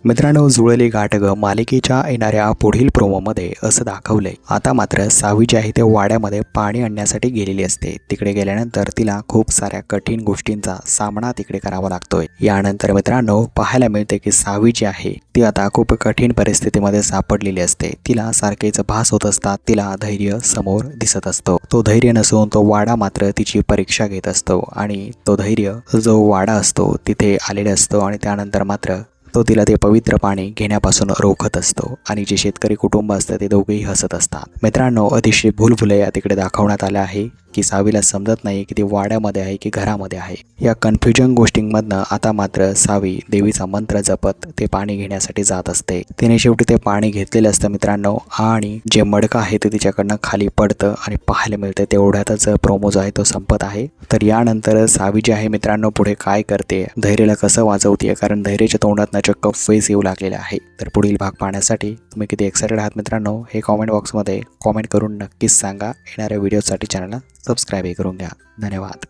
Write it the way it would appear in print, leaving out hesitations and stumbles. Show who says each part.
Speaker 1: मित्रांनो, जुळली गाठ ग मालिकेच्या येणाऱ्या पुढील प्रोमोमध्ये असं दाखवलंय, आता मात्र सावी जी आहे ते वाड्यामध्ये पाणी आणण्यासाठी गेलेली असते। तिकडे गेल्यानंतर तिला खूप साऱ्या कठीण गोष्टींचा सामना तिकडे करावा लागतोय। यानंतर मित्रांनो पाहायला मिळते की सावी जी आहे ती आता खूप कठीण परिस्थितीमध्ये सापडलेली असते। तिला सारखेच भास होत असतात, तिला धैर्य समोर दिसत असतो। तो धैर्य नसून तो वाडा मात्र तिची परीक्षा घेत असतो आणि तो धैर्य जो वाडा असतो तिथे आलेला असतो आणि त्यानंतर मात्र तो तिला ते पवित्र पाणी घेण्यापासून रोखत असतो आणि जे शेतकरी कुटुंब असतं ते दोघेही हसत असतात। मित्रांनो, अतिशय भूलभुलैया तिकडे दाखवण्यात आल्या आहे की सावीला समजत नाही की ती वाड्यामध्ये आहे की घरामध्ये आहे। या कन्फ्युजन गोष्टींमधनं आता मात्र सावी देवीचा मंत्र जपत ते पाणी घेण्यासाठी जात असते। तिने शेवटी ते पाणी घेतलेलं असतं मित्रांनो आणि जे मडकं आहे ते तिच्याकडनं खाली पडतं आणि पाहायला मिळतं तेवढ्यातच प्रोमो जो आहे तो संपत आहे। तर यानंतर सावी जी आहे मित्रांनो पुढे काय करते, धैर्याला कसं वाचवते, कारण धैर्याच्या तोंडात चक्क फेस येऊ लागलेला आहे। तर पुढील भाग पाहण्यासाठी तुम्ही किती एक्साइटेड आहात मित्रांनो हे कॉमेंट बॉक्समध्ये कॉमेंट करून नक्कीच सांगा। येणाऱ्या व्हिडिओसाठी चॅनलला सबस्क्राईब करून घ्या। धन्यवाद।